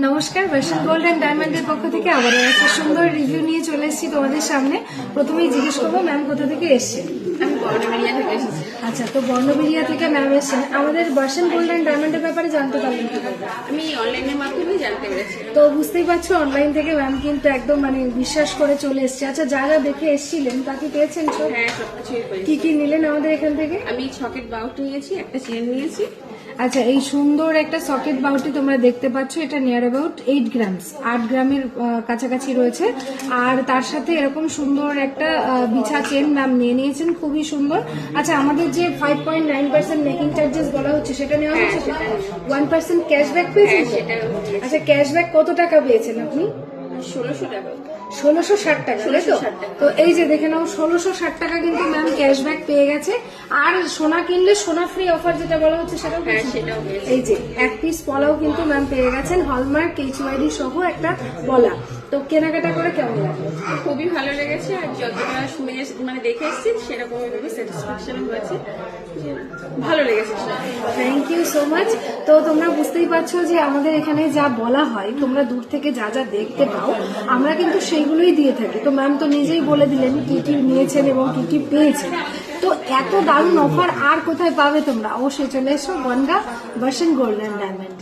নমস্কার, version gold and ডায়মন্ডের পক্ষ থেকে আবারও একটা সুন্দর রিভিউ নিয়ে চলে এসেছি তোমাদের সামনে। প্রথমেই জিজ্ঞেস করবো ম্যাম কোথা থেকে এসছে। আমি বর্ণবেড়িয়া থেকে এসেছি। আচ্ছা, তো বর্ণবেড়িয়া থেকে ম্যাম এসছেন, আমাদের ভার্সন গোল্ড অ্যান্ড ডায়মন্ডের ব্যাপারে জানতে পারলেন কিভাবে? আমি অনলাইনের মাধ্যমেই জানতে পেরেছি। তো বুঝতেই পারছো অনলাইন থেকে ম্যাম কিন্তু একদম বিশ্বাস করে চলে এসছে। আচ্ছা, যারা দেখে এসেছিলেন তাকে পেয়েছেন সব? হ্যাঁ, সবকিছুই পেয়েছি। কি কি নিলেন আমাদের এখান থেকে? আমি সকেট বাউটি নিয়েছি, একটা চেন নিয়েছি। আচ্ছা, এই সুন্দর একটা সকেট বাউটি তোমরা দেখতে পাচ্ছ, এটা নিয়ার অ্যাবাউট 8 গ্রামস, 8 গ্রামের কাছাকাছি রয়েছে। আর তার সাথে এরকম সুন্দর একটা বিছা চেন ম্যাম নিয়ে নিয়েছেন, খুবই সুন্দর। আচ্ছা, আমাদের যে 5.9% মেকিং চার্জেস বলা হচ্ছে সেটা নেওয়া হচ্ছে, 1% ক্যাশব্যাক পেয়েছেন? আচ্ছা, ক্যাশব্যাক কত টাকা পেয়েছেন আপনি? 1600 টাকা। 1660 টাকা, তাই তো? তো এই যে দেখে নাও, 1660 টাকা কিন্তু ম্যাম ক্যাশব্যাক পেয়ে গেছে। আর সোনা কিনলে সোনা ফ্রি অফার যেটা বলা হচ্ছে সেটাও হ্যাঁ, সেটাও পেয়েছি। এই যে এক পিস পলাও কিন্তু ম্যাম পেয়ে গেছেন, হলমার্ক HYD সহ একটা পলা। তো কেনাকাটা করে কেমন লাগলো? খুবই ভালো লেগেছে, আর যতটা শুনে দেখে এসেছি সেরকম ভাবে স্যাটিসফ্যাকশন হয়েছে, ভালো লেগেছে। Thank you so much. তো তোমরা বুঝতেই পারছো যে আমাদের এখানে যা বলা হয়, তোমরা দূর থেকে যা যা দেখতে পাও, আমরা কিন্তু সেইগুলোই দিয়ে থাকি। তো ম্যাম তো নিজেই বলে দিলেন কি কি নিয়েছেন এবং কি কি পেয়েছেন। তো এত দারুণ অফার আর কোথায় পাবে তোমরা? অবশ্যই চলে এসো Bongaon version gold and diamond.